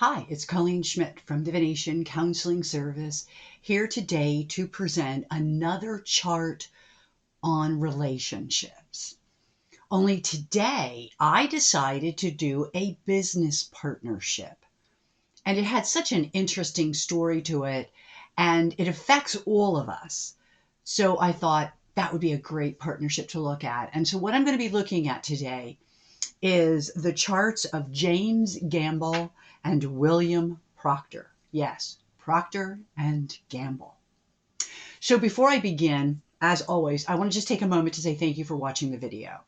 Hi, it's Colleen Schmidt from Divination Counseling Service, here today to present another chart on relationships. Only today I decided to do a business partnership. And it had such an interesting story to it, and it affects all of us. So I thought that would be a great partnership to look at. And so what I'm going to be looking at today is the charts of James Gamble and William Proctor. Yes, Procter and Gamble. So before I begin, as always, I want to just take a moment to say thank you for watching the video.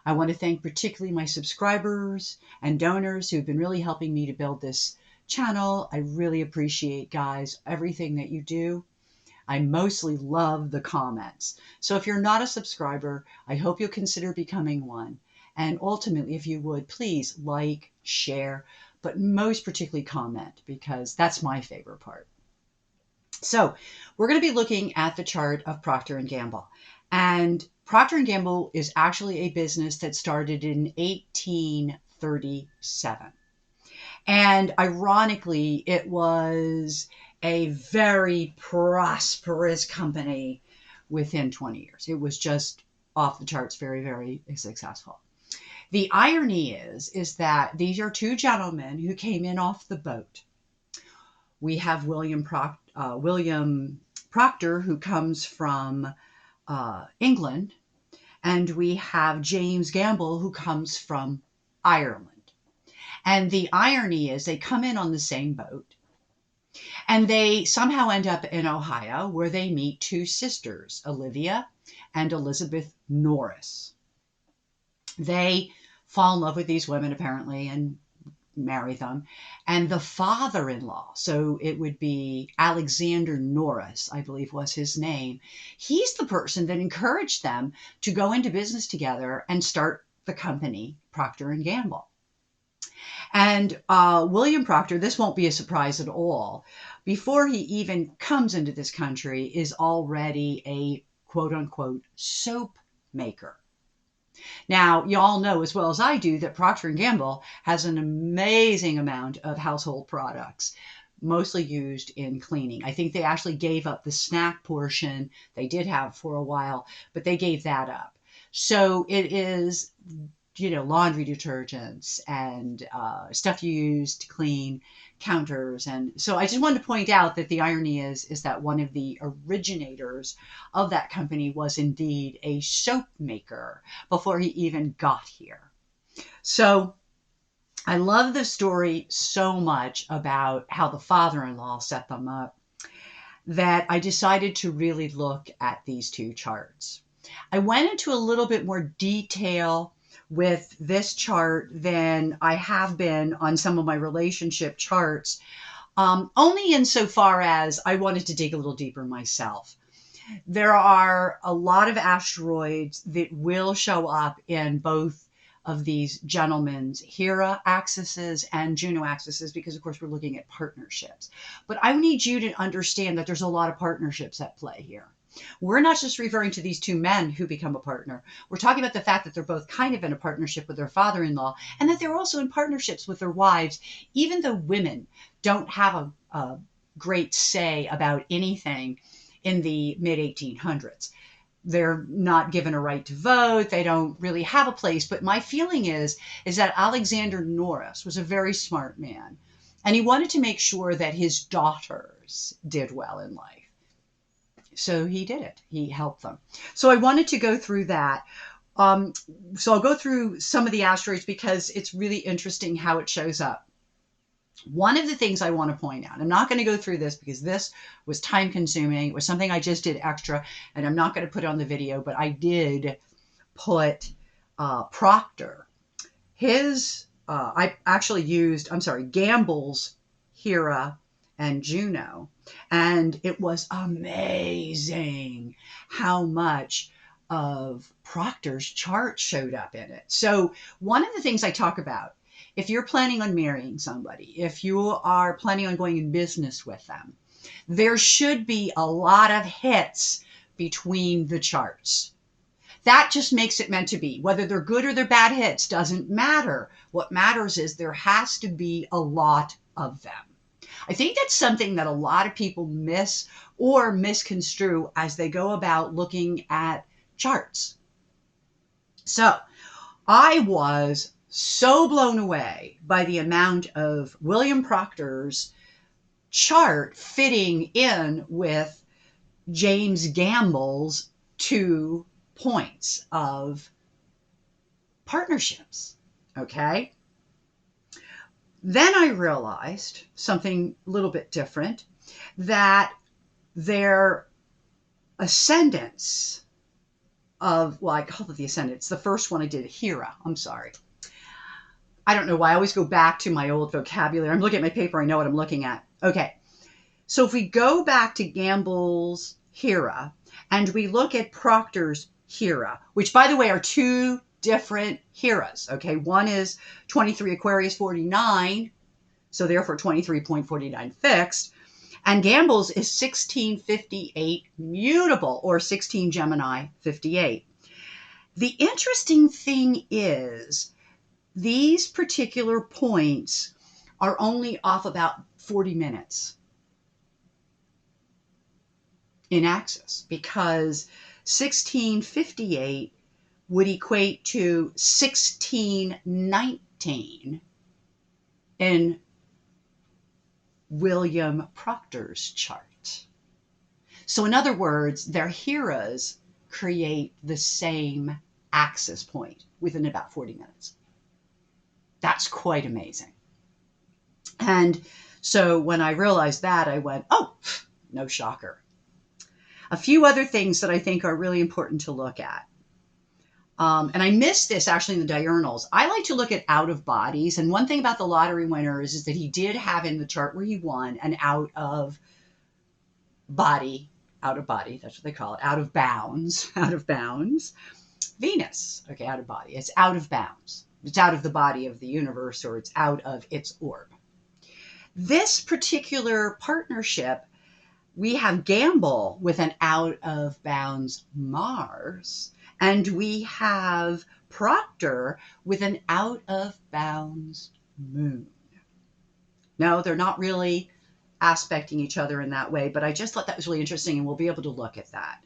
I want to thank particularly my subscribers and donors who've been really helping me to build this channel. I really appreciate, guys, everything that you do. I mostly love the comments. So if you're not a subscriber, I hope you'll consider becoming one. And ultimately, if you would, please like, share, but most particularly comment, because that's my favorite part. So we're going to be looking at the chart of Procter & Gamble. And Procter & Gamble is actually a business that started in 1837. And ironically, it was a very prosperous company within 20 years. It was just off the charts, very, very successful. The irony is that these are two gentlemen who came in off the boat. We have William Proctor, who comes from England, and we have James Gamble, who comes from Ireland. And the irony is they come in on the same boat, and they somehow end up in Ohio, where they meet two sisters, Olivia and Elizabeth Norris. They fall in love with these women, apparently, and marry them. And the father-in-law, so it would be Alexander Norris, I believe was his name, he's the person that encouraged them to go into business together and start the company Procter & Gamble. And William Proctor, this won't be a surprise at all, before he even comes into this country, is already a quote-unquote soap maker. Now, you all know as well as I do that Procter & Gamble has an amazing amount of household products, mostly used in cleaning. I think they actually gave up the snack portion they did have for a while, but they gave that up. So it is, laundry detergents and stuff you use to clean counters. And so I just wanted to point out that the irony is that one of the originators of that company was indeed a soap maker before he even got here. So I love the story so much about how the father-in-law set them up that I decided to really look at these two charts. I went into a little bit more detail with this chart than I have been on some of my relationship charts, only insofar as I wanted to dig a little deeper myself. There are a lot of asteroids that will show up in both of these gentlemen's Hera axes and Juno axes, because of course we're looking at partnerships. But I need you to understand that there's a lot of partnerships at play here. We're not just referring to these two men who become a partner. We're talking about the fact that they're both kind of in a partnership with their father-in-law, and that they're also in partnerships with their wives, even though women don't have a great say about anything in the mid-1800s. They're not given a right to vote. They don't really have a place. But my feeling is that Alexander Norris was a very smart man, and he wanted to make sure that his daughters did well in life. So he did it. He helped them. So I wanted to go through that. So I'll go through some of the asteroids because it's really interesting how it shows up. One of the things I want to point out, I'm not going to go through this because this was time consuming. It was something I just did extra, and I'm not going to put it on the video, but I did put Proctor. I actually used, Gamble's Hera and Juno. And it was amazing how much of Proctor's chart showed up in it. So one of the things I talk about, if you're planning on marrying somebody, if you are planning on going in business with them, there should be a lot of hits between the charts. That just makes it meant to be. Whether they're good or they're bad hits doesn't matter. What matters is there has to be a lot of them. I think that's something that a lot of people miss or misconstrue as they go about looking at charts. So I was so blown away by the amount of William Proctor's chart fitting in with James Gamble's 2 points of partnerships. Okay. Then I realized something a little bit different, that their ascendants of, well, I call it the ascendants. The first one I did, Hera. I'm sorry. I don't know why. I always go back to my old vocabulary. I'm looking at my paper. I know what I'm looking at. Okay. So if we go back to Gamble's Hera and we look at Proctor's Hera, which, by the way, are 2 different Heras. Okay. One is 23 Aquarius 49. So therefore 23.49 fixed. And Gamble's is 1658 mutable, or 16 Gemini 58. The interesting thing is these particular points are only off about 40 minutes in axis, because 1658 would equate to 1619 in William Proctor's chart. So in other words, their Heras create the same axis point within about 40 minutes. That's quite amazing. And so when I realized that, I went, oh, no shocker. A few other things that I think are really important to look at. And I missed this actually in the diurnals. I like to look at out of bodies. And one thing about the lottery winners is that he did have in the chart where he won an out of body, that's what they call it, out of bounds, Venus. Okay, out of body. It's out of bounds. It's out of the body of the universe, or it's out of its orb. This particular partnership, we have Gamble with an out of bounds Mars. And we have Proctor with an out-of-bounds moon. No, they're not really aspecting each other in that way, but I just thought that was really interesting, and we'll be able to look at that.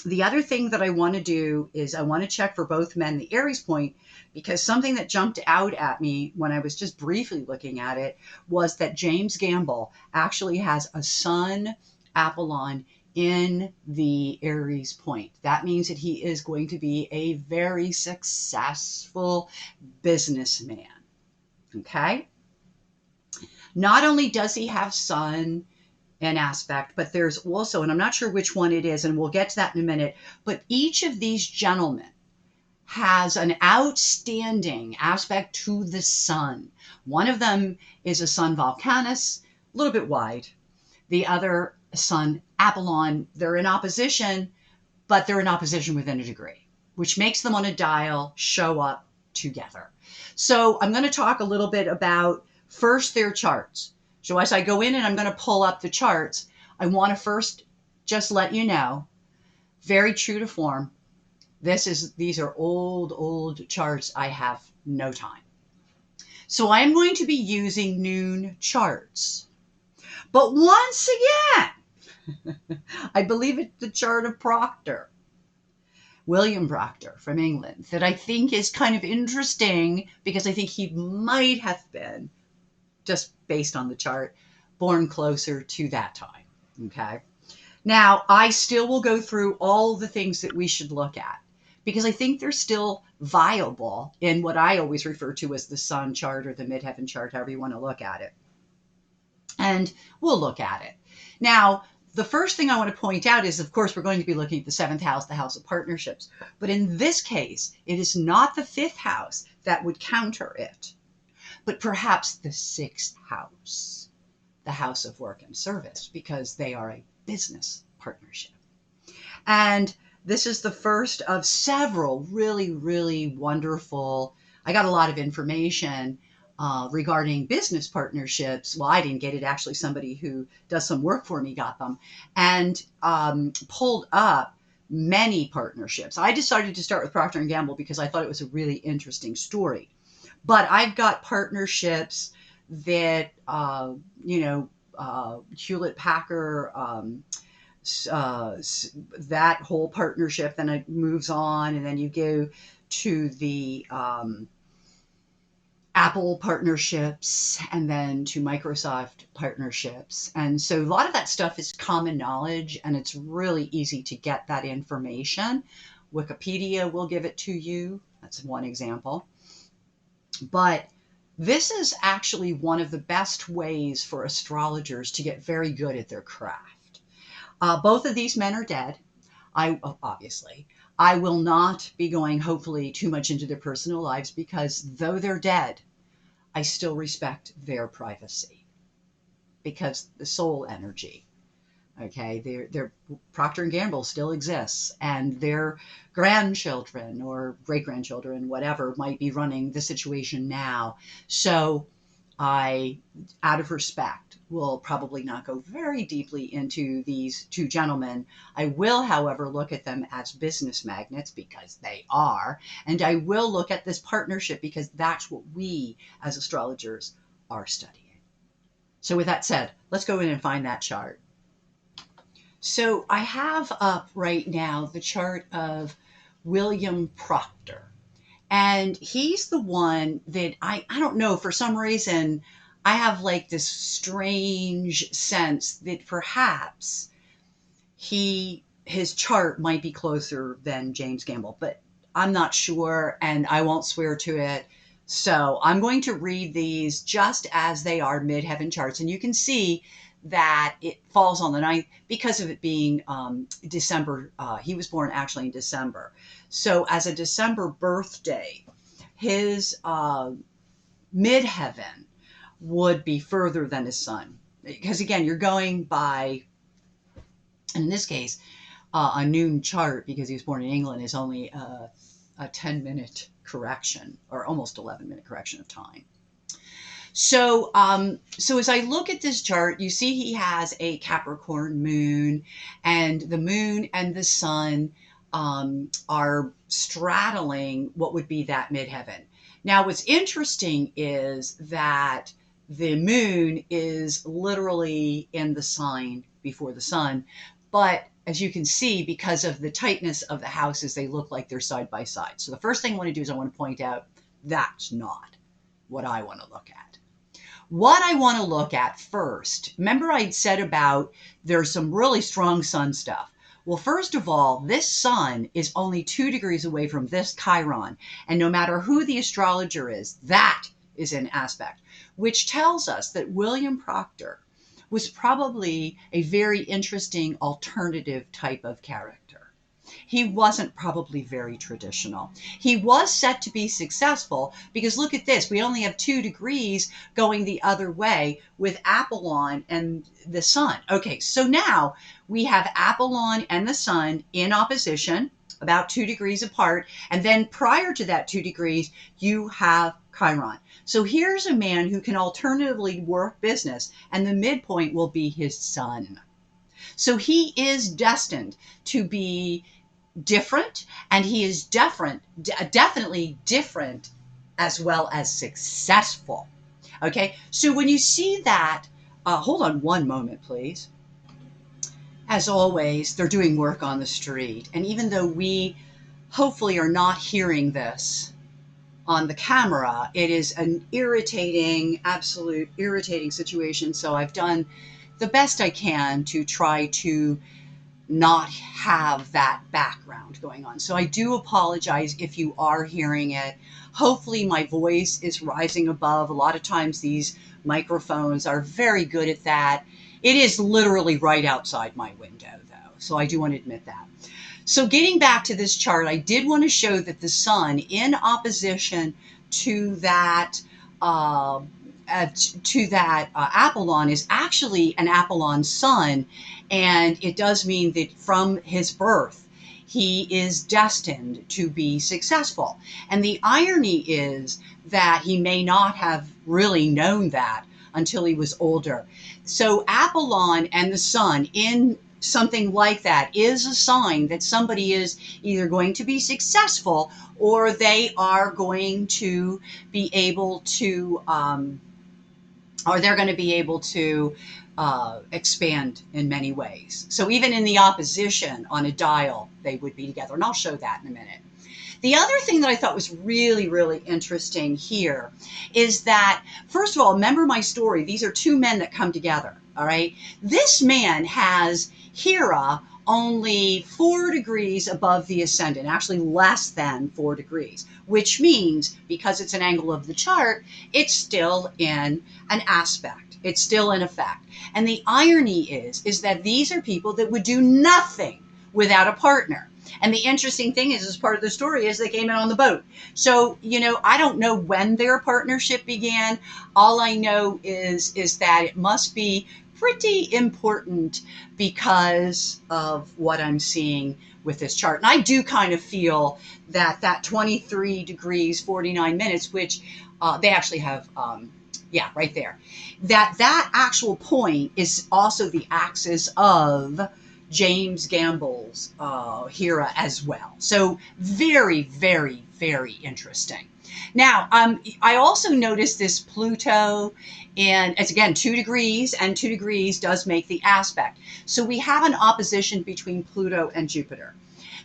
The other thing that I want to do is I want to check for both men the Aries point, because something that jumped out at me when I was just briefly looking at it was that James Gamble actually has a Sun Apollon in the Aries point. That means that he is going to be a very successful businessman. Okay? Not only does he have Sun in aspect, but there's also, and I'm not sure which one it is, and we'll get to that in a minute, but each of these gentlemen has an outstanding aspect to the Sun. One of them is a Sun Volcanus, a little bit wide. The other, Sun Apollon, they're in opposition, but they're in opposition within a degree, which makes them on a dial show up together. So I'm going to talk a little bit about first their charts. So as I go in and I'm going to pull up the charts, I want to first just let you know, very true to form, these are old charts. I have no time. So I'm going to be using noon charts. But once again, I believe it's the chart of Proctor, William Proctor from England, that I think is kind of interesting, because I think he might have been, just based on the chart, born closer to that time. Okay. Now, I still will go through all the things that we should look at, because I think they're still viable in what I always refer to as the Sun chart, or the Midheaven chart, however you want to look at it. And we'll look at it. Now, the first thing I want to point out is, of course, we're going to be looking at the 7th house, the house of partnerships. But in this case, it is not the 5th house that would counter it, but perhaps the 6th house, the house of work and service, because they are a business partnership. And this is the first of several really wonderful, I got a lot of information regarding business partnerships. Well, I didn't get it. Actually, somebody who does some work for me got them, and pulled up many partnerships. I decided to start with Procter & Gamble because I thought it was a really interesting story. But I've got partnerships that, Hewlett Packard, that whole partnership, then it moves on, and then you go to the Apple partnerships and then to Microsoft partnerships. And so a lot of that stuff is common knowledge, and it's really easy to get that information. Wikipedia will give it to you. That's one example. But this is actually one of the best ways for astrologers to get very good at their craft. Both of these men are dead. Obviously, I will not be going, hopefully, too much into their personal lives, because though they're dead, I still respect their privacy, because the soul energy. Okay, their Procter and Gamble still exists, and their grandchildren or great grandchildren, whatever, might be running the situation now. So I, out of respect, will probably not go very deeply into these two gentlemen. I will, however, look at them as business magnets, because they are, and I will look at this partnership because that's what we as astrologers are studying. So with that said, let's go in and find that chart. So I have up right now the chart of William Proctor. And he's the one that I don't know, for some reason, I have like this strange sense that perhaps his chart might be closer than James Gamble, but I'm not sure, and I won't swear to it. So I'm going to read these just as they are, Midheaven Charts, and you can see that it falls on the 9th because of it being December. He was born actually in December. So as a December birthday, his midheaven would be further than his sun. Because again, you're going by, in this case, a noon chart, because he was born in England, is only a 10-minute correction, or almost 11-minute correction of time. So as I look at this chart, you see he has a Capricorn moon, and the moon and the sun are straddling what would be that midheaven. Now, what's interesting is that the moon is literally in the sign before the sun, but as you can see, because of the tightness of the houses, they look like they're side by side. So the first thing I want to do is I want to point out that's not what I want to look at. What I want to look at first, remember I'd said about there's some really strong sun stuff. Well, first of all, this sun is only 2 degrees away from this Chiron. And no matter who the astrologer is, that is an aspect, which tells us that William Proctor was probably a very interesting alternative type of character. He wasn't probably very traditional. He was set to be successful because look at this. We only have 2 degrees going the other way with Apollon and the sun. Okay, so now we have Apollon and the sun in opposition, about 2 degrees apart. And then prior to that 2 degrees, you have Chiron. So here's a man who can alternatively work business, and the midpoint will be his sun. So he is destined to be different, and he is definitely different as well as successful. Okay, so when you see that, hold on one moment, please. As always, they're doing work on the street, and even though we hopefully are not hearing this on the camera, it is an absolute irritating situation. So I've done the best I can to try to not have that background going on. So I do apologize if you are hearing it. Hopefully my voice is rising above. A lot of times these microphones are very good at that. It is literally right outside my window though, so I do want to admit that. So getting back to this chart, I did want to show that the sun in opposition to that Apollon is actually an Apollon sun, and it does mean that from his birth he is destined to be successful. And the irony is that he may not have really known that until he was older. So Apollon and the sun in something like that is a sign that somebody is either going to be successful or they are going to be able to or they're going to be able to expand in many ways. So even in the opposition on a dial, they would be together. And I'll show that in a minute. The other thing that I thought was really, really interesting here is that, first of all, remember my story. These are two men that come together, all right? This man has Hera only 4 degrees above the ascendant, actually less than 4 degrees, which means because it's an angle of the chart, it's still in an aspect. It's still in effect. And the irony is that these are people that would do nothing without a partner. And the interesting thing is, as part of the story, is they came in on the boat. So, I don't know when their partnership began. All I know is that it must be pretty important because of what I'm seeing with this chart. And I do kind of feel that 23 degrees, 49 minutes, which they actually have, right there, that actual point is also the axis of James Gamble's Hera as well. So very, very, very interesting. Now, I also noticed this Pluto, and it's again 2 degrees, and 2 degrees does make the aspect. So we have an opposition between Pluto and Jupiter.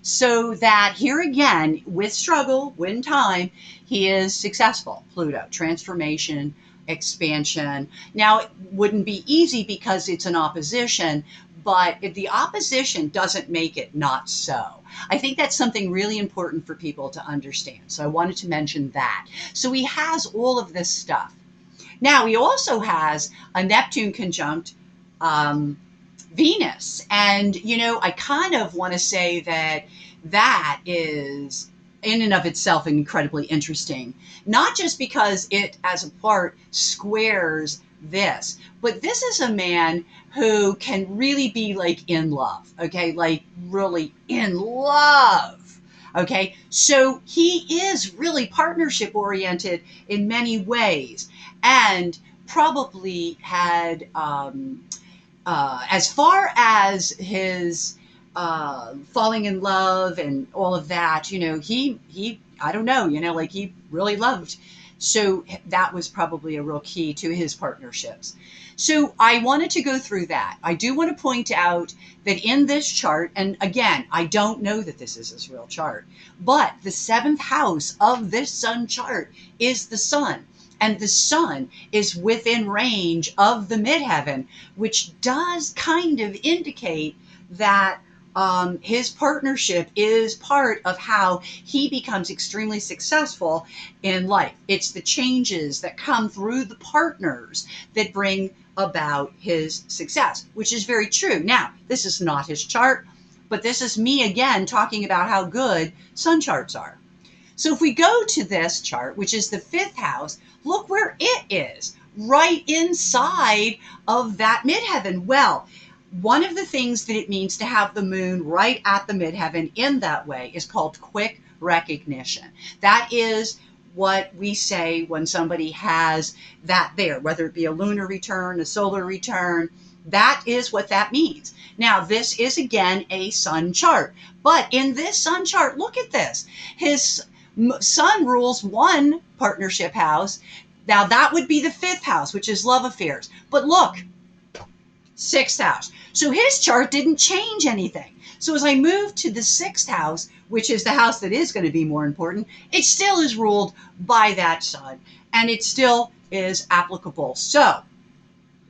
So that here again, with struggle, with time, he is successful. Pluto, transformation, expansion. Now, it wouldn't be easy because it's an opposition, but the opposition doesn't make it not so. I think that's something really important for people to understand. So I wanted to mention that. So he has all of this stuff. Now, he also has a Neptune conjunct Venus. And, I kind of want to say that is in and of itself incredibly interesting. Not just because it, as a part, squares this, but this is a man who can really be like in love, okay? Like really in love, okay? So he is really partnership oriented in many ways, and probably had, as far as his falling in love and all of that, he I don't know, like he really loved. So that was probably a real key to his partnerships. So I wanted to go through that. I do want to point out that in this chart, and again, I don't know that this is his real chart, but the 7th house of this sun chart is the sun. And the sun is within range of the midheaven, which does kind of indicate that his partnership is part of how he becomes extremely successful in life. It's the changes that come through the partners that bring about his success, which is very true. Now, this is not his chart, but this is me again talking about how good sun charts are. So if we go to this chart, which is the 5th house, look where it is, right inside of that midheaven. Well, one of the things that it means to have the moon right at the midheaven in that way is called quick recognition. That is what we say when somebody has that there, whether it be a lunar return, a solar return. That is what that means. Now, this is again a sun chart, but in this sun chart, look at this. His sun rules one partnership house. Now, that would be the 5th house, which is love affairs. But look, 6th house. So his chart didn't change anything. So as I move to the 6th house, which is the house that is going to be more important, it still is ruled by that sun, and it still is applicable. So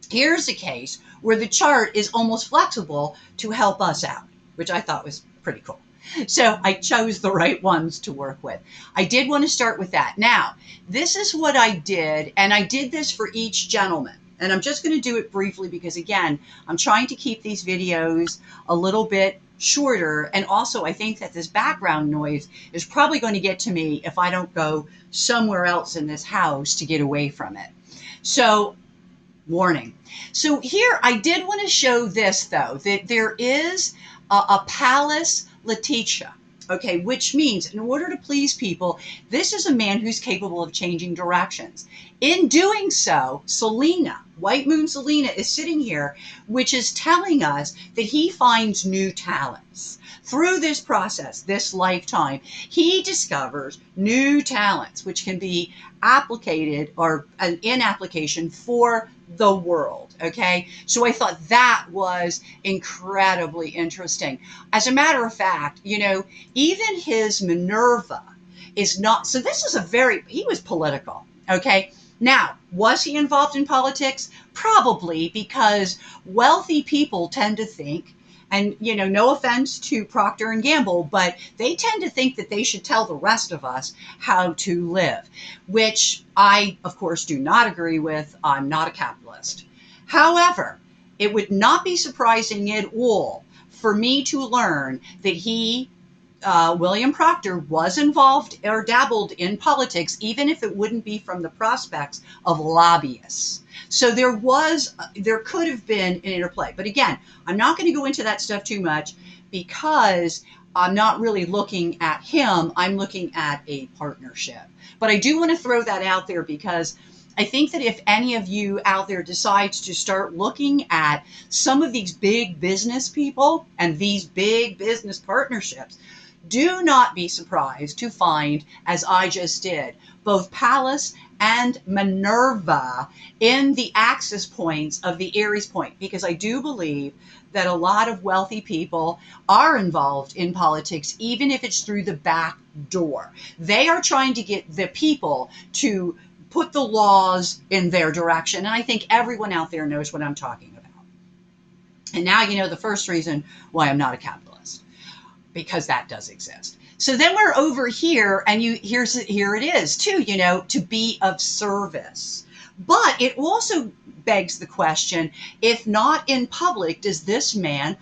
here's a case where the chart is almost flexible to help us out, which I thought was pretty cool. So I chose the right ones to work with. I did want to start with that. Now, this is what I did, and I did this for each gentleman. And I'm just going to do it briefly because, again, I'm trying to keep these videos a little bit shorter. And also, I think that this background noise is probably going to get to me if I don't go somewhere else in this house to get away from it. So, warning. So here, I did want to show this, though, that there is a Pallas Letitia. Okay, which means in order to please people, this is a man who's capable of changing directions. In doing so, Selena, White Moon Selena is sitting here, which is telling us that he finds new talents. Through this process, this lifetime, he discovers new talents which can be applicated or in application for the world. Okay. So I thought that was incredibly interesting. As a matter of fact, even his Minerva is not, so this is he was political. Okay. Now, was he involved in politics? Probably, because wealthy people tend to think, and no offense to Procter and Gamble, but they tend to think that they should tell the rest of us how to live, which I, of course, do not agree with. I'm not a capitalist. However, it would not be surprising at all for me to learn that William Proctor was involved or dabbled in politics, even if it wouldn't be from the prospects of lobbyists. So there could have been an interplay. But again, I'm not going to go into that stuff too much because I'm not really looking at him. I'm looking at a partnership. But I do want to throw that out there because I think that if any of you out there decides to start looking at some of these big business people and these big business partnerships, do not be surprised to find, as I just did, both Pallas and Minerva in the axis points of the Aries point, because I do believe that a lot of wealthy people are involved in politics, even if it's through the back door. They are trying to get the people to put the laws in their direction. And I think everyone out there knows what I'm talking about. And now you know the first reason why I'm not a capitalist, because that does exist. So then we're over here, and here it is too, to be of service. But it also begs the question, if not in public, does this man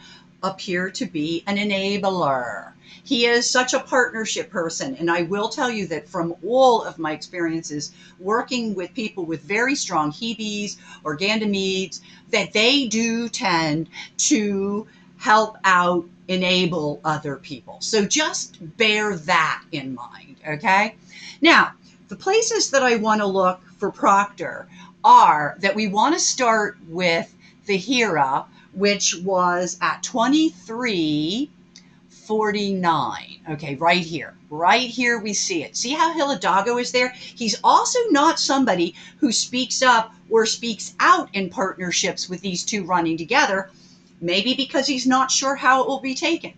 appear to be an enabler? He is such a partnership person. And I will tell you that from all of my experiences working with people with very strong Hebes or Ganymedes, that they do tend to help out, enable other people. So just bear that in mind, okay? Now, the places that I want to look for Proctor are that we want to start with the Hera, which was at 2349. Okay, right here. Right here we see it. See how Hidalgo is there? He's also not somebody who speaks up or speaks out in partnerships with these two running together, maybe because he's not sure how it will be taken.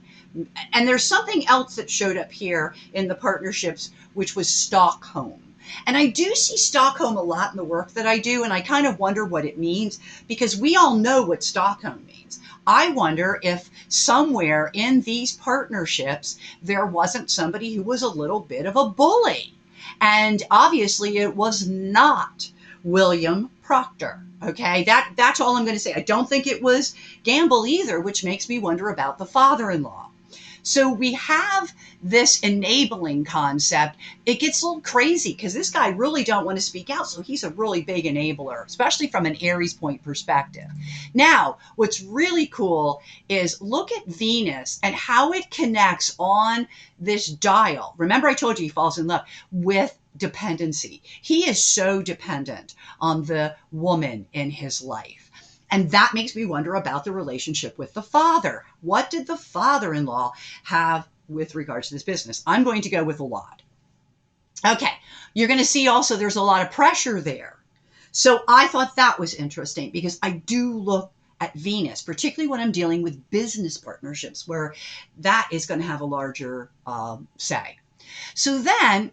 And there's something else that showed up here in the partnerships, which was Stockholm. And I do see Stockholm a lot in the work that I do, and I kind of wonder what it means, because we all know what Stockholm means. I wonder if somewhere in these partnerships there wasn't somebody who was a little bit of a bully. And obviously it was not William Proctor. Okay, that's all I'm going to say. I don't think it was Gamble either, which makes me wonder about the father-in-law. So we have this enabling concept. It gets a little crazy because this guy really don't want to speak out. So he's a really big enabler, especially from an Aries point perspective. Now, what's really cool is look at Venus and how it connects on this dial. Remember I told you he falls in love with dependency. He is so dependent on the woman in his life. And that makes me wonder about the relationship with the father. What did the father-in-law have with regards to this business? I'm going to go with a lot. Okay, you're going to see also there's a lot of pressure there. So I thought that was interesting because I do look at Venus, particularly when I'm dealing with business partnerships, where that is going to have a larger say. So then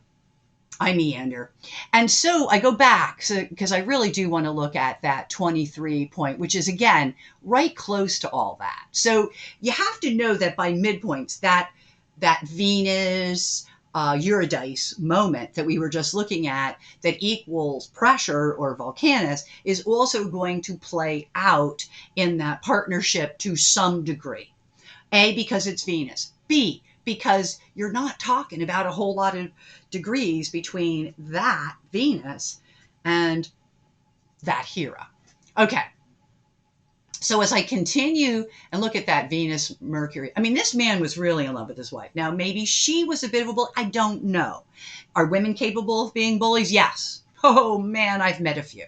I meander. And so I go back because I really do want to look at that 23 point, which is, again, right close to all that. So you have to know that by midpoints, that Venus, Eurydice moment that we were just looking at that equals pressure or volcanus is also going to play out in that partnership to some degree. A, because it's Venus. B, because you're not talking about a whole lot of degrees between that Venus and that Hera. Okay. So as I continue and look at that Venus, Mercury, I mean, this man was really in love with his wife. Now, maybe she was a bit of a bully. I don't know. Are women capable of being bullies? Yes. Oh man, I've met a few.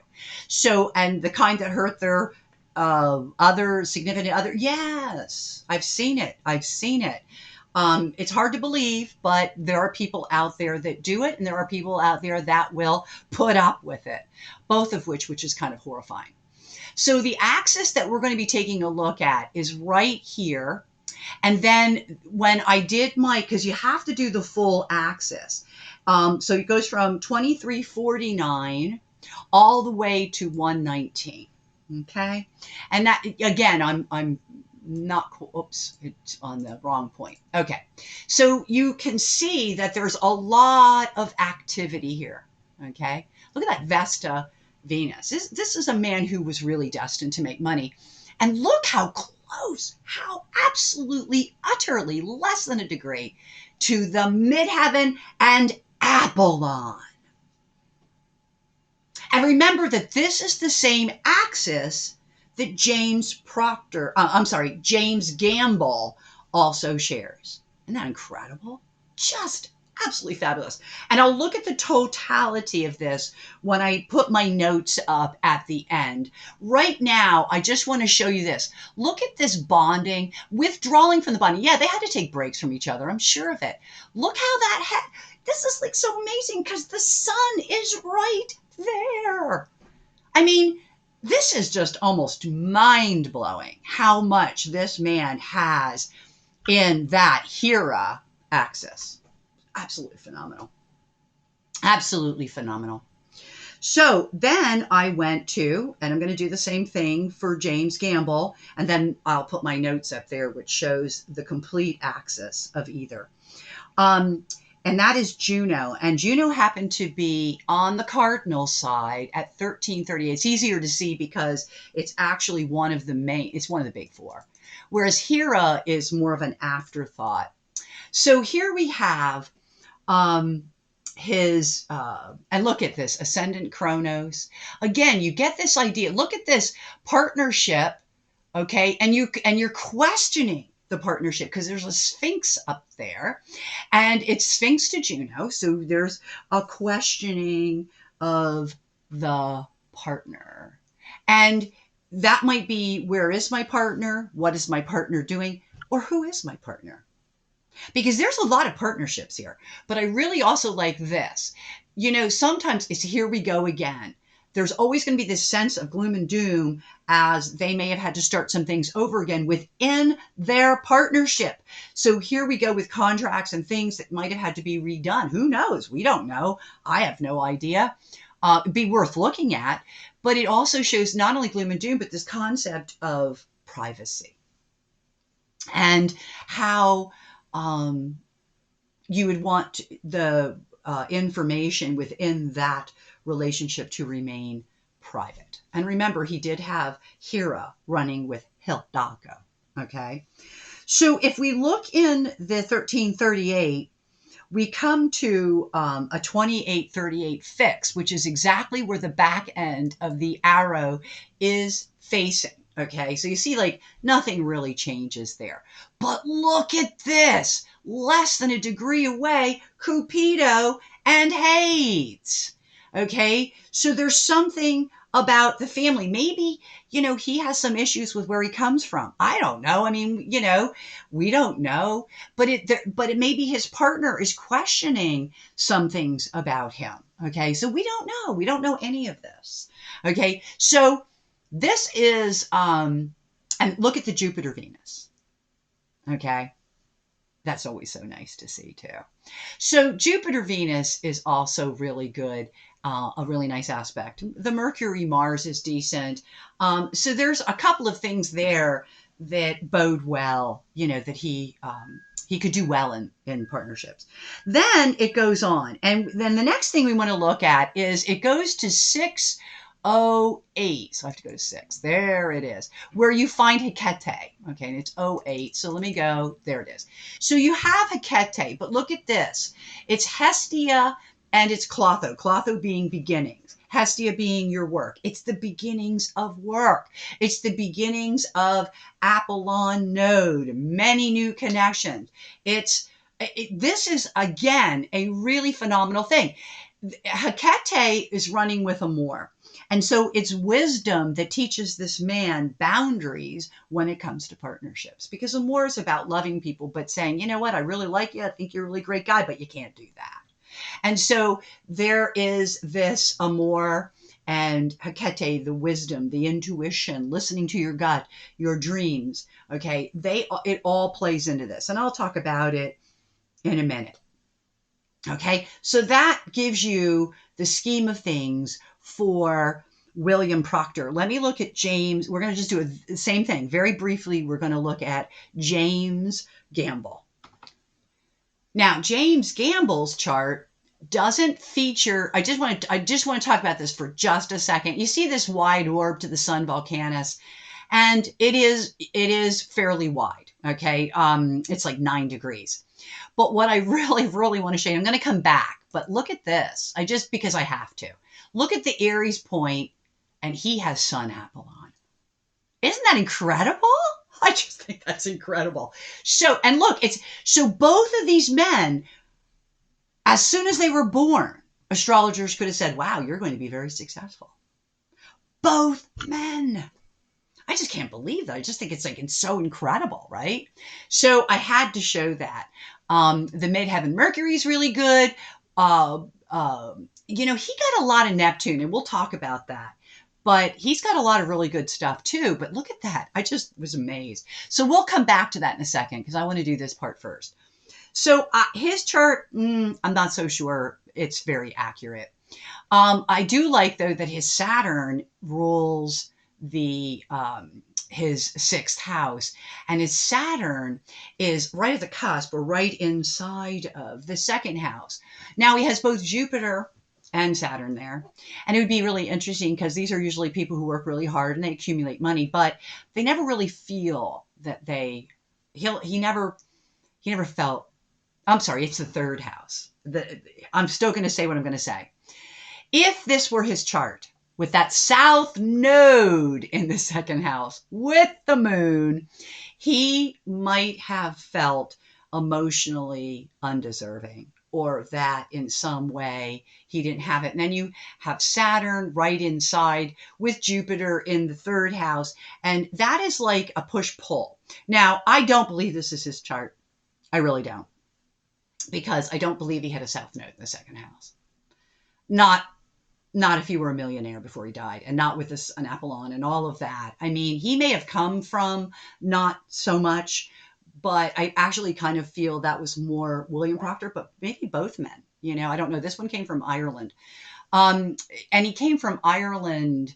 So, and the kind that hurt their other significant other. Yes, I've seen it. I've seen it. It's hard to believe, but there are people out there that do it, and there are people out there that will put up with it. Both of which is kind of horrifying. So the axis that we're going to be taking a look at is right here. And then when I did my, because you have to do the full axis. So it goes from 2349 all the way to 119. Okay. And that, again, I'm not, oops, it's on the wrong point. Okay. So you can see that there's a lot of activity here. Okay. Look at that Vesta Venus. This is a man who was really destined to make money. And look how close, how absolutely, utterly less than a degree to the Midheaven and Apollon. And remember that this is the same axis that James Gamble also shares. Isn't that incredible? Just absolutely fabulous. And I'll look at the totality of this when I put my notes up at the end. Right now, I just want to show you this. Look at this bonding, withdrawing from the bonding. Yeah, they had to take breaks from each other. I'm sure of it. Look how that this is like so amazing because the sun is right there. I mean, this is just almost mind-blowing how much this man has in that Hera axis. Absolutely phenomenal. Absolutely phenomenal. So then I went to, and I'm going to do the same thing for James Gamble, and then I'll put my notes up there, which shows the complete axis of either. And that is Juno. And Juno happened to be on the cardinal side at 1338. It's easier to see because it's actually it's one of the big four. Whereas Hera is more of an afterthought. So here we have his, and look at this, Ascendant Chronos. Again, you get this idea. Look at this partnership, okay? And you're questioning the partnership because there's a Sphinx up there, and it's Sphinx to Juno. So there's a questioning of the partner. And that might be, where is my partner? What is my partner doing? Or who is my partner? Because there's a lot of partnerships here, but I really also like this. You know, sometimes it's here we go again. There's always going to be this sense of gloom and doom as they may have had to start some things over again within their partnership. So here we go with contracts and things that might have had to be redone. Who knows? We don't know. I have no idea. It'd be worth looking at. But it also shows not only gloom and doom, but this concept of privacy and how you would want the information within that relationship to remain private. And remember, he did have Hera running with Hildako. Okay. So if we look in the 1338, we come to a 2838 fix, which is exactly where the back end of the arrow is facing. Okay, so you see, like, nothing really changes there. But look at this. Less than a degree away, Cupido and Hades. Okay, so there's something about the family. Maybe, you know, he has some issues with where he comes from. I don't know. I mean, you know, we don't know. But it may be his partner is questioning some things about him. Okay, so we don't know. We don't know any of this. Okay, so this is, and look at the Jupiter Venus. Okay. That's always so nice to see too. So Jupiter Venus is also really good, a really nice aspect. The Mercury Mars is decent. So there's a couple of things there that bode well, you know, that he could do well in partnerships. Then it goes on. And then the next thing we want to look at is it goes to 608. So I have to go to 6. There it is. Where you find Hecate. Okay, and it's 08. So let me go. There it is. So you have Hecate, but look at this. It's Hestia and it's Clotho. Clotho being beginnings. Hestia being your work. It's the beginnings of work. It's the beginnings of Apollon node. Many new connections. This is, again, a really phenomenal thing. Hecate is running with Amor. And so it's wisdom that teaches this man boundaries when it comes to partnerships. Because Amor is about loving people, but saying, you know what, I really like you. I think you're a really great guy, but you can't do that. And so there is this Amor and Hecate, the wisdom, the intuition, listening to your gut, your dreams. Okay. It all plays into this. And I'll talk about it in a minute. Okay, so that gives you the scheme of things for William Proctor. Let me look at James. We're going to just do the same thing. Very briefly, we're going to look at James Gamble. Now, James Gamble's chart doesn't feature, I just want to talk about this for just a second. You see this wide orb to the sun, Vulcanus, and it is fairly wide, okay? It's like 9 degrees. But what I really, really want to show you, I'm going to come back, but look at this. Because I have to. Look at the Aries point, and he has Sun Apollon. Isn't that incredible? I just think that's incredible. So, and look, so both of these men, as soon as they were born, astrologers could have said, wow, you're going to be very successful. Both men. I just can't believe that. I just think it's so incredible, right? So I had to show that. The Midheaven Mercury is really good. He got a lot of Neptune, and we'll talk about that. But he's got a lot of really good stuff too. But look at that. I just was amazed. So we'll come back to that in a second because I want to do this part first. So his chart, I'm not so sure it's very accurate. I do like, though, that his Saturn rules his 6th house, and his Saturn is right at the cusp or right inside of the 2nd house. Now he has both Jupiter and Saturn there, and it would be really interesting because these are usually people who work really hard and they accumulate money, but they never really feel that he never felt. I'm sorry, it's the 3rd house. I'm still going to say what I'm going to say. If this were his chart, with that south node in the 2nd house with the moon, he might have felt emotionally undeserving, or that in some way he didn't have it. And then you have Saturn right inside with Jupiter in the 3rd house. And that is like a push-pull. Now, I don't believe this is his chart. I really don't. Because I don't believe he had a south node in the 2nd house. Not if he were a millionaire before he died, and not with an Apollon and all of that. I mean, he may have come from not so much, but I actually kind of feel that was more William Proctor, but maybe both men. I don't know. This one came from Ireland. And he came from Ireland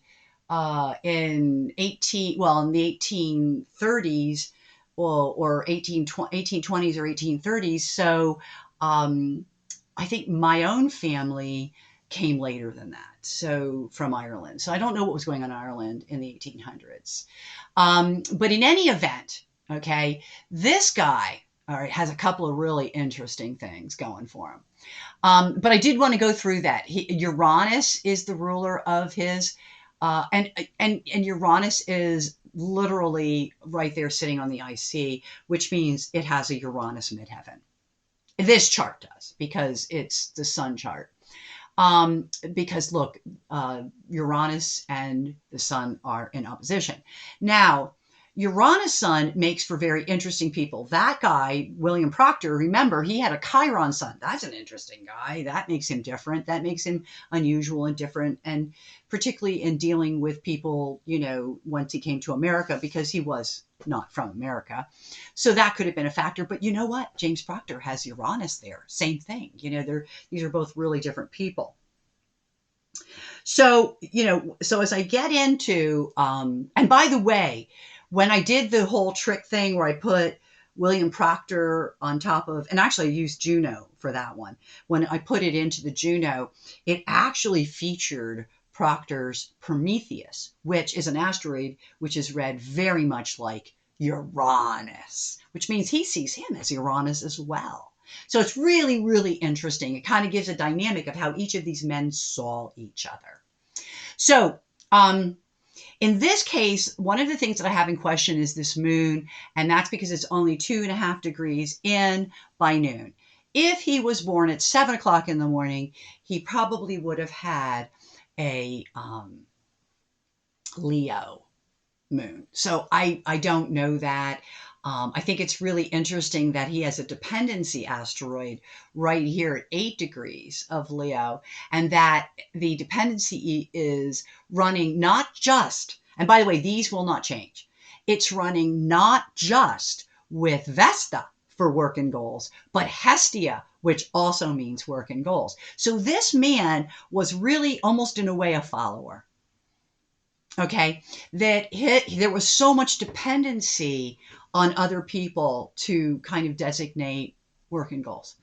in the 1830s or 1820s or 1830s. So I think my own family came later than that, so from Ireland. So I don't know what was going on in Ireland in the 1800s. But in any event, okay, this guy, all right, has a couple of really interesting things going for him. But I did want to go through that. Uranus is the ruler of his, and Uranus is literally right there sitting on the IC, which means it has a Uranus midheaven. This chart does, because it's the sun chart. Because look, Uranus and the sun are in opposition. Now, Uranus sun makes for very interesting people. That guy, William Proctor, remember, he had a Chiron sun. That's an interesting guy. That makes him different. That makes him unusual and different. And particularly in dealing with people, once he came to America, because he was not from America. So that could have been a factor. But you know what? James Proctor has Uranus there. Same thing. These are both really different people. So, so as I get into, and by the way, when I did the whole trick thing where I put William Proctor on top of, and actually I used Juno for that one. When I put it into the Juno, it actually featured Proctor's Prometheus, which is an asteroid which is read very much like Uranus, which means he sees him as Uranus as well. So it's really, really interesting. It kind of gives a dynamic of how each of these men saw each other. So in this case, one of the things that I have in question is this moon, and that's because it's only 2.5 degrees in by noon. if he was born at 7 o'clock in the morning, he probably would have had a Leo moon. So I don't know that. I think it's really interesting that he has a dependency asteroid right here at 8 degrees of Leo, and that the dependency is running not just, and by the way, these will not change. It's running not just with Vesta for work and goals, but Hestia, which also means work and goals. So this man was really almost in a way a follower. Okay, there was so much dependency on other people to kind of designate work and goals.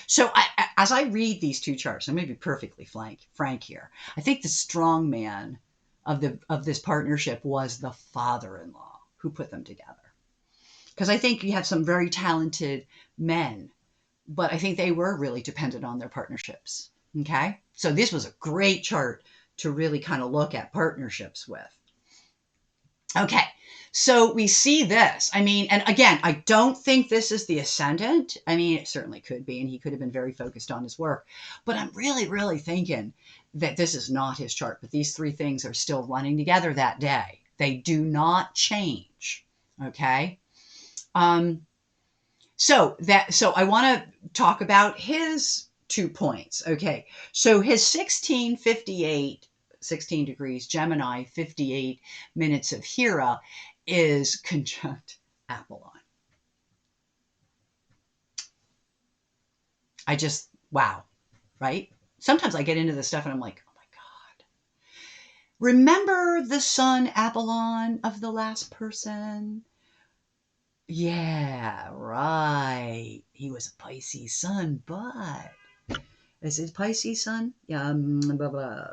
So as I read these two charts, I'm going to be perfectly frank here. I think the strong man of this partnership was the father-in-law who put them together. Because I think you have some very talented men, but I think they were really dependent on their partnerships. Okay, so this was a great chart to really kind of look at partnerships with. Okay, so we see this. I mean, and again, I don't think this is the ascendant. I mean, it certainly could be, and he could have been very focused on his work. But I'm really, really thinking that this is not his chart, but these three things are still running together that day. They do not change. Okay. So I want to talk about his 2 points. Okay. So his 16 degrees Gemini, 58 minutes of Hera is conjunct Apollon. Wow, right? Sometimes I get into this stuff and I'm like, oh my God. Remember the sun Apollon of the last person? Yeah, right. He was a Pisces sun, but is it Pisces sun? Yeah, blah, blah.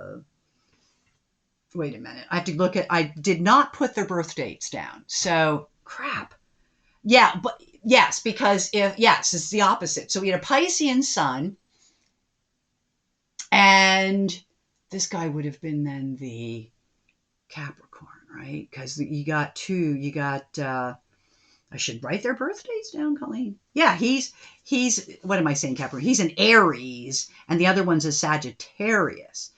Wait a minute. I have to look at, I did not put their birth dates down. So crap. Yeah, but yes, because it's the opposite. So we had a Piscean sun, and this guy would have been then the Capricorn, right? Because you got I should write their birthdays down, Colleen. Yeah, he's what am I saying, Capricorn? He's an Aries, and the other one's a Sagittarius.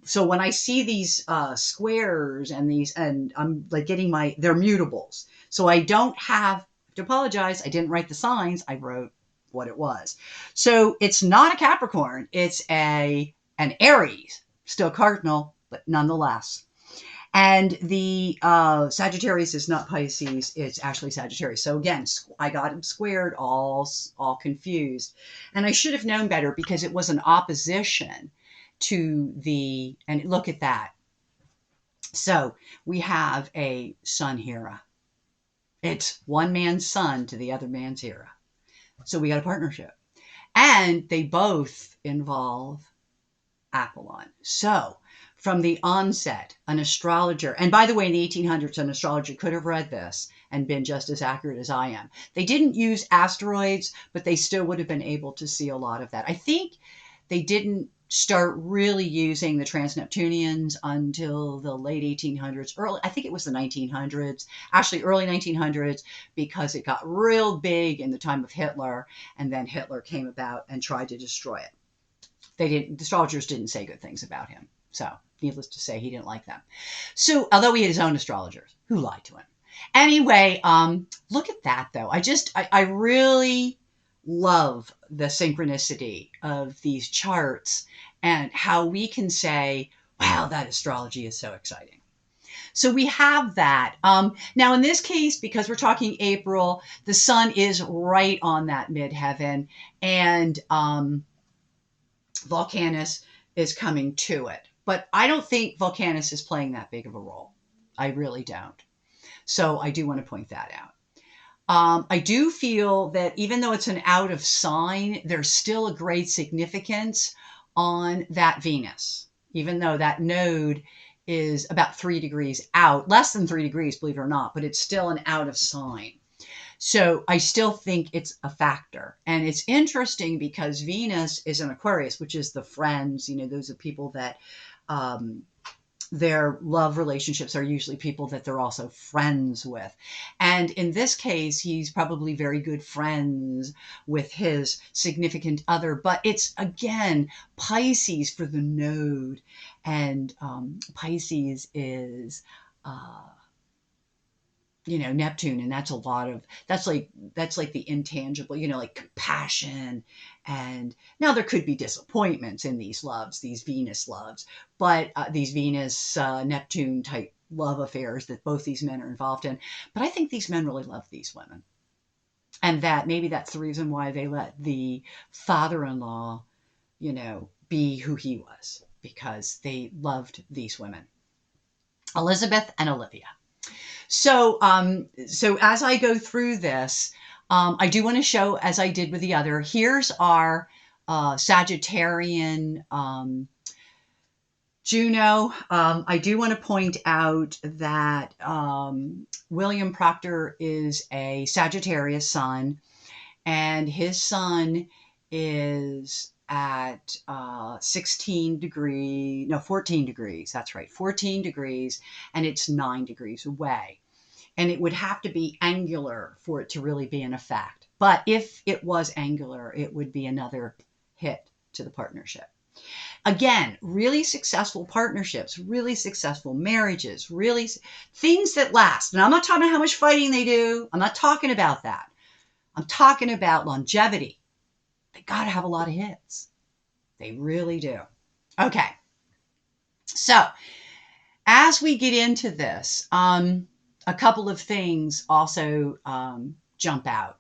So when I see these squares and I'm like getting they're mutables. So I don't have to apologize. I didn't write the signs. I wrote what it was. So it's not a Capricorn. It's an Aries, still cardinal, but nonetheless. And the Sagittarius is not Pisces. It's actually Sagittarius. So again, I got them squared, all confused. And I should have known better because it was an opposition to and look at that. So we have a sun Hera. It's one man's sun to the other man's Hera. So we got a partnership. And they both involve Apollon. So from the onset, an astrologer, and by the way, in the 1800s, an astrologer could have read this and been just as accurate as I am. They didn't use asteroids, but they still would have been able to see a lot of that. I think they didn't start really using the trans-Neptunians until the late 1800s. I think it was the 1900s, actually early 1900s, because it got real big in the time of Hitler, and then Hitler came about and tried to destroy it. The astrologers didn't say good things about him. So needless to say, he didn't like them. So although he had his own astrologers who lied to him. Anyway, look at that though. I really love the synchronicity of these charts and how we can say, wow, that astrology is so exciting. So we have that. Now in this case, because we're talking April, the sun is right on that midheaven, and Volcanus is coming to it. But I don't think Volcanus is playing that big of a role. I really don't. So I do want to point that out. I do feel that even though it's an out of sign, there's still a great significance on that Venus, even though that node is about 3 degrees out, less than 3 degrees, believe it or not, but it's still an out of sign. So I still think it's a factor. And it's interesting because Venus is an Aquarius, which is the friends, those are people that their love relationships are usually people that they're also friends with. And in this case, he's probably very good friends with his significant other. But it's, again, Pisces for the node. And Pisces is, Neptune, and that's a lot of, that's like the intangible, like compassion. And now there could be disappointments in these loves, these Venus loves, but these Venus Neptune type love affairs that both these men are involved in. But I think these men really love these women, and that maybe that's the reason why they let the father-in-law, be who he was, because they loved these women, Elizabeth and Olivia. So as I go through this, I do want to show, as I did with the other, here's our Sagittarian Juno. I do want to point out that William Proctor is a Sagittarius sun, and his sun is at 14 degrees. That's right, 14 degrees, and it's 9 degrees away. And it would have to be angular for it to really be an effect. But if it was angular, it would be another hit to the partnership. Again, really successful partnerships, really successful marriages, really things that last. And I'm not talking about how much fighting they do. I'm not talking about that. I'm talking about longevity. They got to have a lot of hits. They really do. Okay. So as we get into this, a couple of things also jump out.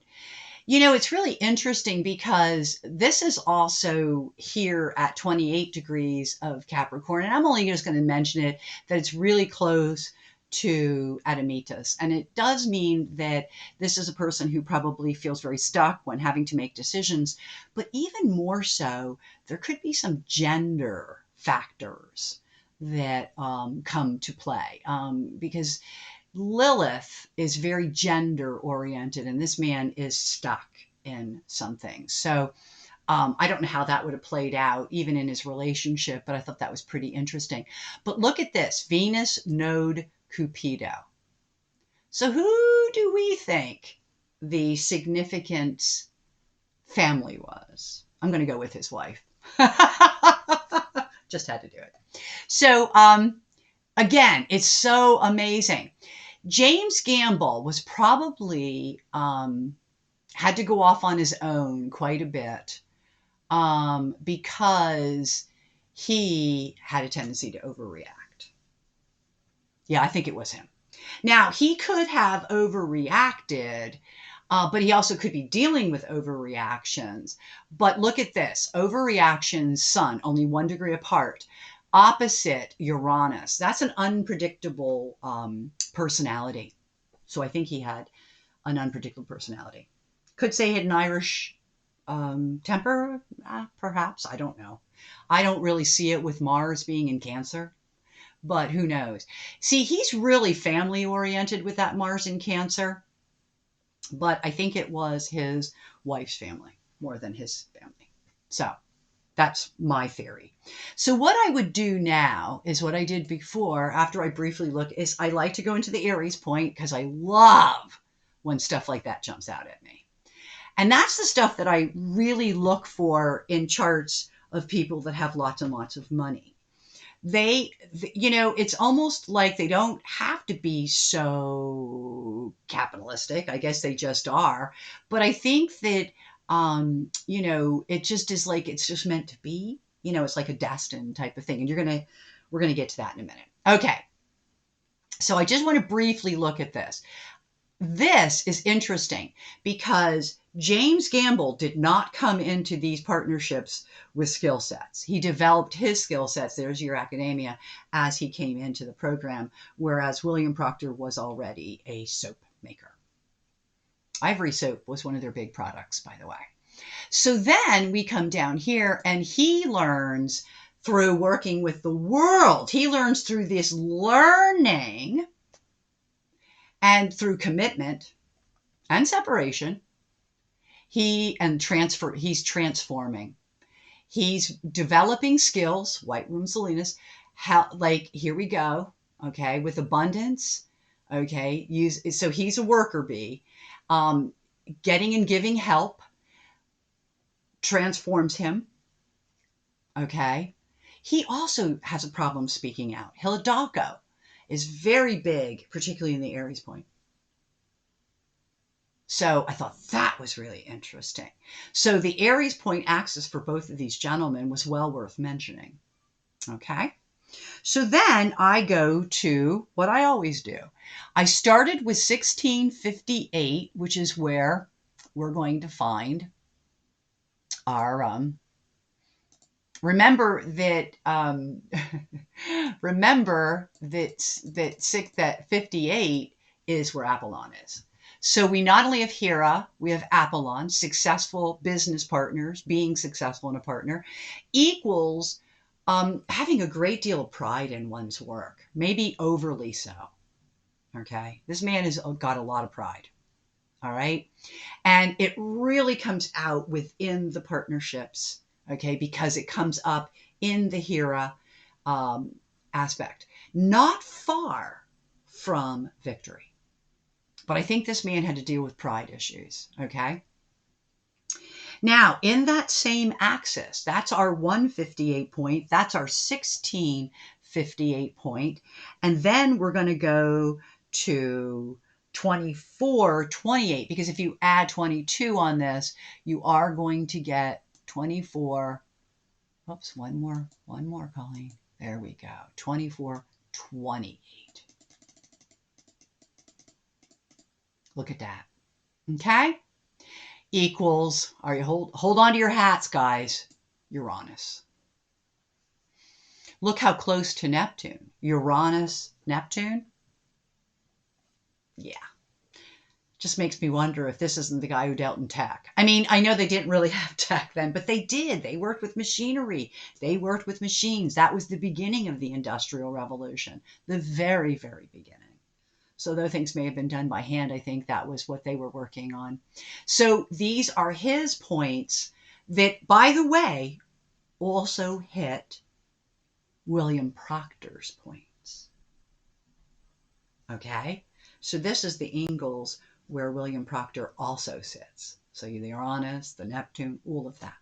It's really interesting because this is also here at 28 degrees of Capricorn. And I'm only just going to mention it, that it's really close to Adamitas. And it does mean that this is a person who probably feels very stuck when having to make decisions. But even more so, there could be some gender factors that come to play, because Lilith is very gender oriented, and this man is stuck in something. So I don't know how that would have played out even in his relationship, but I thought that was pretty interesting. But look at this, Venus node Cupido. So who do we think the significant family was? I'm going to go with his wife. Just had to do it. So again, it's so amazing. James Gamble was probably had to go off on his own quite a bit because he had a tendency to overreact. Yeah, I think it was him. Now, he could have overreacted, but he also could be dealing with overreactions. But look at this. Overreaction, Sun, only 1 degree apart. Opposite Uranus. That's an unpredictable personality. So I think he had an unpredictable personality. Could say he had an Irish temper, perhaps. I don't know. I don't really see it with Mars being in Cancer, but who knows? See, he's really family oriented with that Mars in Cancer, but I think it was his wife's family more than his family. So that's my theory. So what I would do now is what I did before, after I briefly look, is I like to go into the Aries point because I love when stuff like that jumps out at me. And that's the stuff that I really look for in charts of people that have lots and lots of money. It's almost like they don't have to be so capitalistic. I guess they just are. But I think that it just is like, it's just meant to be, it's like a destined type of thing. And we're going to get to that in a minute. Okay. So I just want to briefly look at this. This is interesting because James Gamble did not come into these partnerships with skill sets. He developed his skill sets, there's your academia, as he came into the program, whereas William Proctor was already a soap maker. Ivory soap was one of their big products, by the way. So then we come down here and he learns through working with the world. He learns through this learning and through commitment and separation. He's transforming. He's developing skills, White Room Salinas, how, like, here we go, okay, with abundance, okay, so he's a worker bee. Getting and giving help transforms him, okay. He also has a problem speaking out. Hidalgo is very big, particularly in the Aries point. So I thought that was really interesting. So the Aries point axis for both of these gentlemen was well worth mentioning. Okay. So then I go to what I always do. I started with 1658, which is where we're going to find our remember that remember that 58 is where Apollon is. So we not only have Hera, we have Apollon, successful business partners, being successful in a partner, equals having a great deal of pride in one's work, maybe overly so. Okay, this man has got a lot of pride. All right, and it really comes out within the partnerships. Okay, because it comes up in the Hera aspect, not far from victory. But I think this man had to deal with pride issues. Okay. Now, in that same axis, that's our 158 point, that's our 1658 point, and then we're going to go to 2428, because if you add 22 on this, you are going to get 24. Oops, one more, Colleen. There we go. 2428. Look at that. Okay? Equals, are you hold on to your hats, guys, Uranus. Look how close to Neptune. Uranus, Neptune. Yeah. Just makes me wonder if this isn't the guy who dealt in tech. I mean, I know they didn't really have tech then, but they did. They worked with machinery. They worked with machines. That was the beginning of the Industrial Revolution, the very, very beginning. So though things may have been done by hand, I think that was what they were working on. So these are his points that, by the way, also hit William Proctor's points. Okay? So this is the angles where William Proctor also sits. So the Uranus, the Neptune, all of that.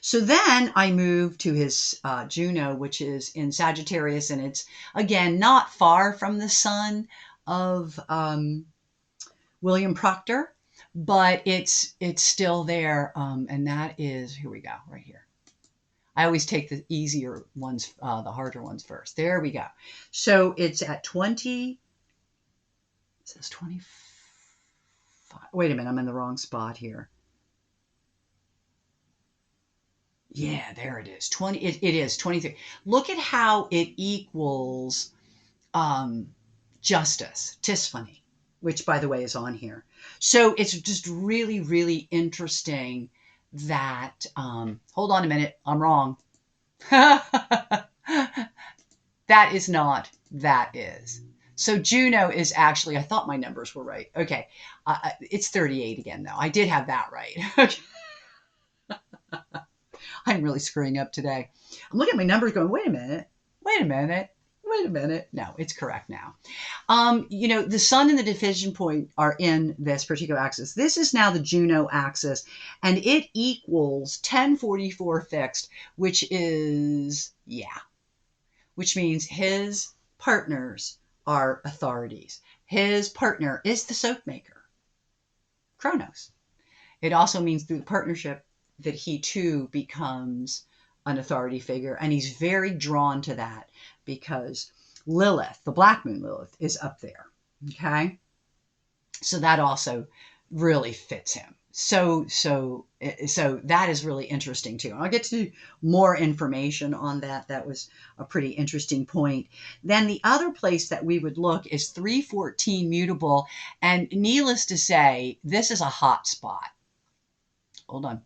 So then I move to his Juno, which is in Sagittarius, and it's, again, not far from the sun of William Proctor, but it's still there, and that is, here we go, right here. I always take the easier ones, the harder ones first. There we go. So it's at 20, it says 25. Wait a minute, I'm in the wrong spot here. Yeah, there it is. 20. It is 23. Look at how it equals justice, Tisphany, which, by the way, is on here. So it's just really, really interesting that. Hold on a minute. I'm wrong. That is not. That is. So Juno is actually, I thought my numbers were right. Okay. It's 38 again, though. I did have that right. Okay. I'm really screwing up today. I'm looking at my numbers going, wait a minute. No, it's correct now. The sun and the division point are in this particular axis. This is now the Juno axis, and it equals 1044 fixed, which is, which means his partners are authorities. His partner is the soap maker, Kronos. It also means through the partnership that he too becomes an authority figure, and he's very drawn to that because Lilith, the Black Moon Lilith, is up there. Okay, so that also really fits him. So that is really interesting too. I'll get to more information on that. That was a pretty interesting point. Then the other place that we would look is 314 mutable, and needless to say, this is a hot spot. Hold on.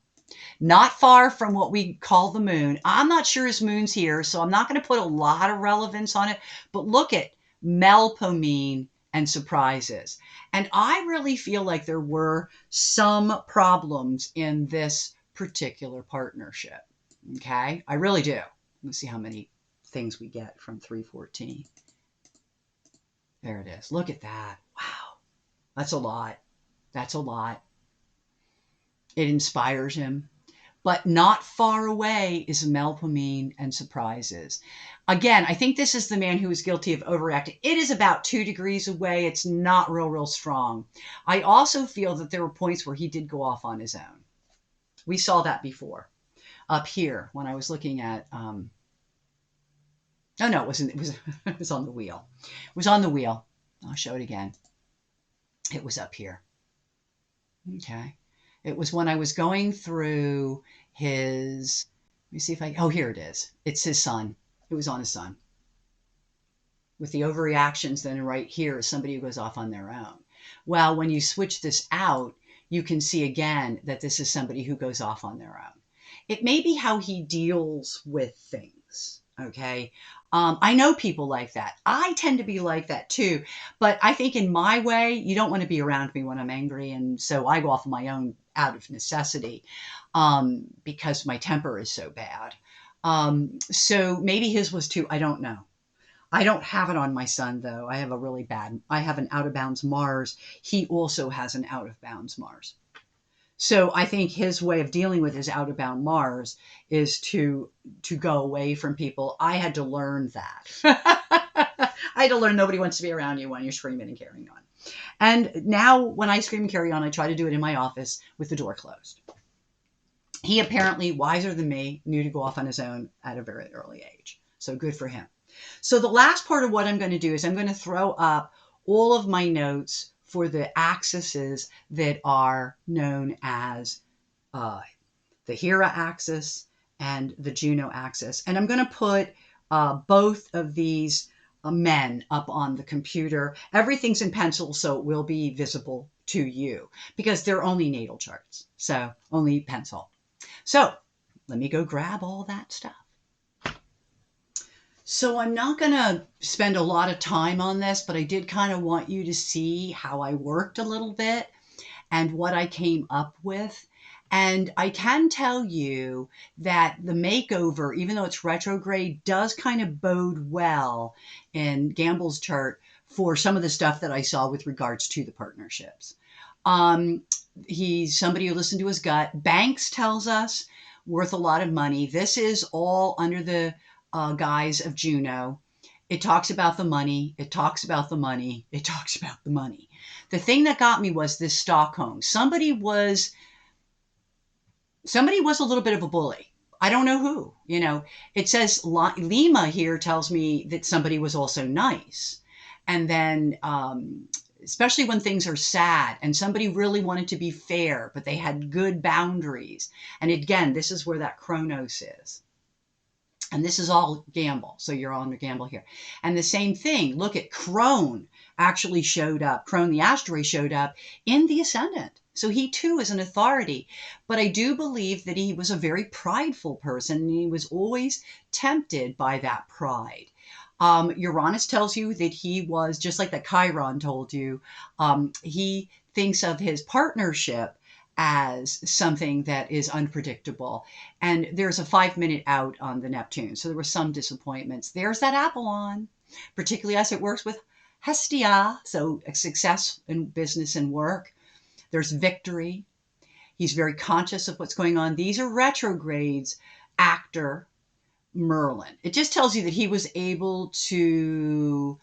Not far from what we call the moon. I'm not sure his moon's here, so I'm not going to put a lot of relevance on it. But look at Melpomene and surprises. And I really feel like there were some problems in this particular partnership. Okay? I really do. Let's see how many things we get from 314. There it is. Look at that. Wow. That's a lot. That's a lot. It inspires him. But not far away is Melpomene and surprises. Again, I think this is the man who is guilty of overreacting. It is about 2 degrees away. It's not real strong. I also feel that there were points where he did go off on his own. We saw that before up here when I was looking at, oh no, it wasn't. It was on the wheel. It was on the wheel. I'll show it again. It was up here. Okay. It was when I was going through his, let me see if oh, here it is. It's his son. It was on his son. With the overreactions, then right here is somebody who goes off on their own. Well, when you switch this out, you can see again that this is somebody who goes off on their own. It may be how he deals with things. Okay. I know people like that. I tend to be like that too. But I think in my way, you don't want to be around me when I'm angry. And so I go off on my own out of necessity because my temper is so bad. So maybe his was too. I don't know. I don't have it on my son, though. I have an out of bounds Mars. He also has an out of bounds Mars. So I think his way of dealing with his out of bound Mars is to go away from people. I had to learn that. I had to learn nobody wants to be around you when you're screaming and carrying on. And now when I scream and carry on, I try to do it in my office with the door closed. He apparently, wiser than me, knew to go off on his own at a very early age. So good for him. So the last part of what I'm going to do is I'm going to throw up all of my notes for the axes that are known as the Hera axis and the Juno axis. And I'm going to put both of these men up on the computer. Everything's in pencil, so it will be visible to you because they're only natal charts. So only pencil. So let me go grab all that stuff. So I'm not going to spend a lot of time on this, but I did kind of want you to see how I worked a little bit and what I came up with. And I can tell you that the makeover, even though it's retrograde, does kind of bode well in Gamble's chart for some of the stuff that I saw with regards to the partnerships. He's somebody who listened to his gut. Banks tells us worth a lot of money. This is all under the guise of Juno. It talks about the money. It talks about the money. It talks about the money. The thing that got me was this Stockholm. Somebody was a little bit of a bully. I don't know who. You know, it says Lima here tells me that somebody was also nice. And then, especially when things are sad and somebody really wanted to be fair, but they had good boundaries. And again, this is where that Chronos is. And this is all Gamble. So you're on the Gamble here. And the same thing, look at Crone actually showed up. Crone, the asteroid, showed up in the ascendant. So he too is an authority. But I do believe that he was a very prideful person. And he was always tempted by that pride. Uranus tells you that he was, just like that Chiron told you, he thinks of his partnership as something that is unpredictable. And there's a 5-minute out on the Neptune. So there were some disappointments. There's that Apollon, particularly as it works with Hestia. So a success in business and work. There's victory. He's very conscious of what's going on. These are retrogrades. Actor Merlin. It just tells you that he was able to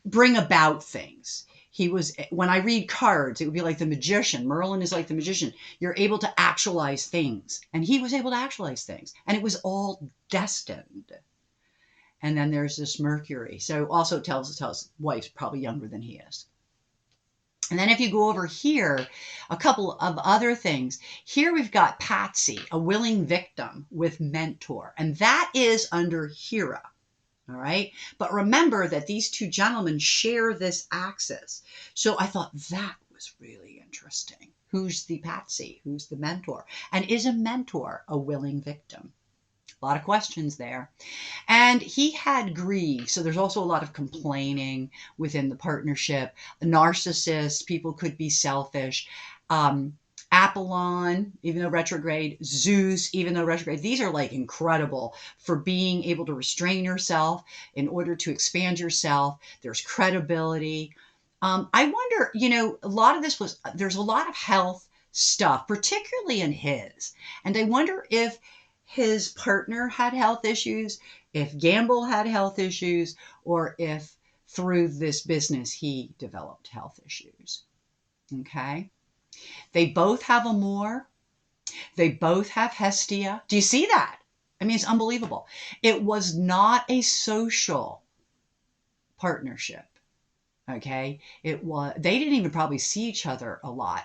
bring about things. He was, when I read cards, it would be like the magician. Merlin is like the magician. You're able to actualize things. And he was able to actualize things. And it was all destined. And then there's this Mercury. So also tells wife's probably younger than he is. And then if you go over here, a couple of other things. Here we've got Patsy, a willing victim with mentor. And that is under Hera. All right. But remember that these two gentlemen share this axis. So I thought that was really interesting. Who's the Patsy? Who's the mentor? And is a mentor a willing victim? A lot of questions there. And he had grief. So there's also a lot of complaining within the partnership. A narcissist, people could be selfish. Apollon, even though retrograde, Zeus, even though retrograde. These are like incredible for being able to restrain yourself in order to expand yourself. There's credibility. I wonder, a lot of this there's a lot of health stuff, particularly in his. And I wonder if his partner had health issues, if Gamble had health issues, or if through this business he developed health issues. Okay. They both have Amor. They both have Hestia. Do you see that? I mean, it's unbelievable. It was not a social partnership. Okay. They didn't even probably see each other a lot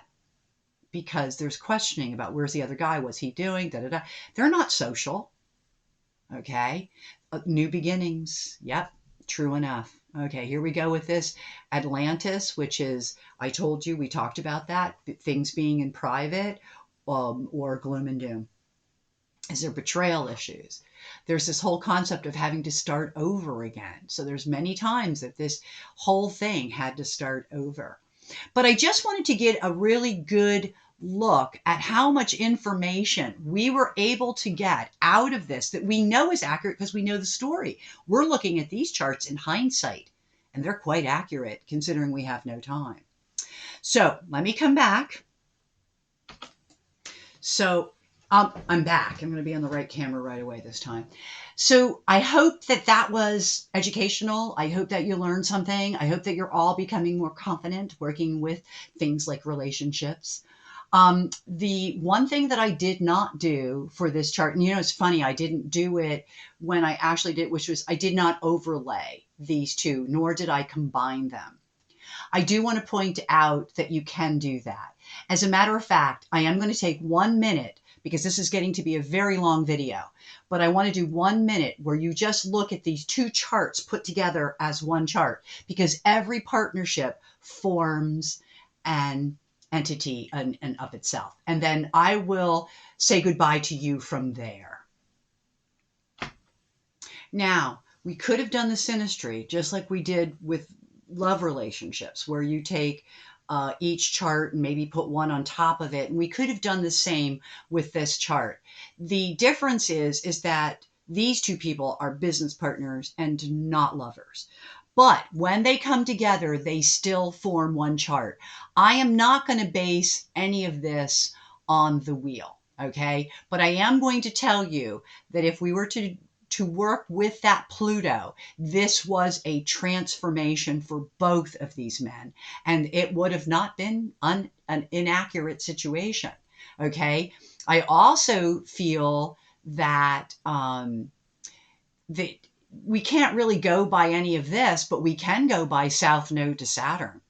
because there's questioning about where's the other guy? What's he doing? Da, da, da. They're not social. Okay. New beginnings. Yep. True enough. Okay, here we go with this. Atlantis, which is, I told you, we talked about that, things being in private, or gloom and doom. Is there betrayal issues? There's this whole concept of having to start over again. So there's many times that this whole thing had to start over. But I just wanted to get a really good look at how much information we were able to get out of this that we know is accurate because we know the story. We're looking at these charts in hindsight, and they're quite accurate considering we have no time. So let me come back. So I'm back. I'm going to be on the right camera right away this time. So I hope that was educational. I hope that you learned something. I hope that you're all becoming more confident working with things like relationships. The one thing that I did not do for this chart, and it's funny, I didn't do it when I actually did, which was I did not overlay these two, nor did I combine them. I do want to point out that you can do that. As a matter of fact, I am going to take 1 minute because this is getting to be a very long video, but I want to do 1 minute where you just look at these two charts put together as one chart, because every partnership forms an entity and of itself. And then I will say goodbye to you from there. Now, we could have done the synastry just like we did with love relationships, where you take each chart and maybe put one on top of it. And we could have done the same with this chart. The difference is that these two people are business partners and not lovers. But when they come together, they still form one chart. I am not going to base any of this on the wheel, okay? But I am going to tell you that if we were to work with that Pluto, this was a transformation for both of these men. And it would have not been an inaccurate situation, okay? I also feel that we can't really go by any of this, but we can go by South Node to Saturn.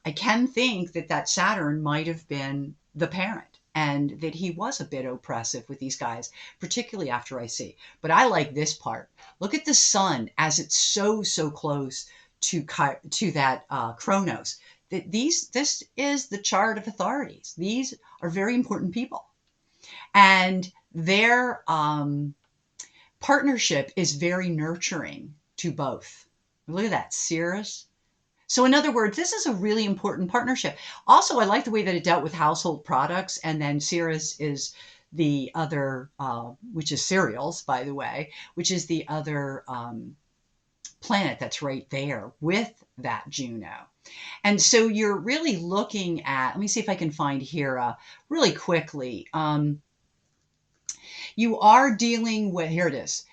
I can think that Saturn might have been the parent, and that he was a bit oppressive with these guys, particularly after I see. But I like this part. Look at the sun as it's so close to that Chronos. This is the chart of authorities. These are very important people, and their partnership is very nurturing to both. Look at that, Sirius. So in other words, this is a really important partnership. Also, I like the way that it dealt with household products. And then Sirius is the other, which is cereals, by the way, which is the other planet that's right there with that Juno. And so you're really looking at, let me see if I can find here really quickly. You are dealing with, here it is,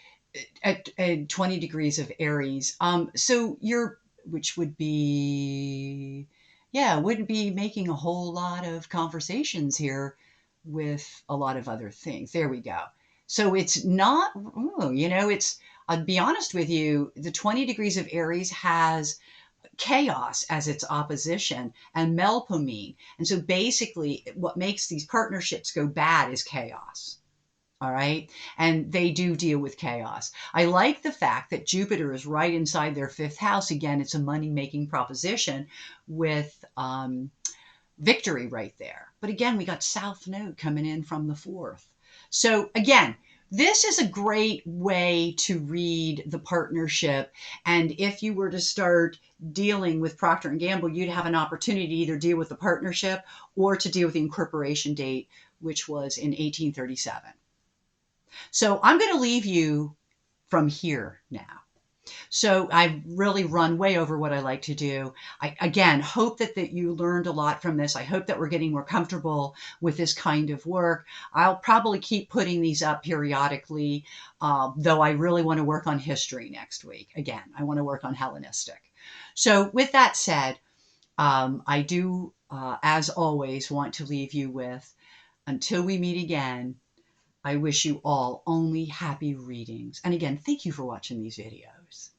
at 20 degrees of Aries. So you're, which would be, wouldn't be making a whole lot of conversations here with a lot of other things. There we go. So it's not, I'll be honest with you, the 20 degrees of Aries has chaos as its opposition and Melpomene. And so basically what makes these partnerships go bad is chaos. All right. And they do deal with chaos. I like the fact that Jupiter is right inside their fifth house. Again, it's a money-making proposition with victory right there. But again, we got South Node coming in from the fourth. So again, this is a great way to read the partnership. And if you were to start dealing with Procter and Gamble, you'd have an opportunity to either deal with the partnership or to deal with the incorporation date, which was in 1837. So I'm going to leave you from here now. So I've really run way over what I like to do. I, again, hope that you learned a lot from this. I hope that we're getting more comfortable with this kind of work. I'll probably keep putting these up periodically, though I really want to work on history next week. Again, I want to work on Hellenistic. So with that said, I do, as always, want to leave you with, until we meet again, I wish you all only happy readings. And again, thank you for watching these videos.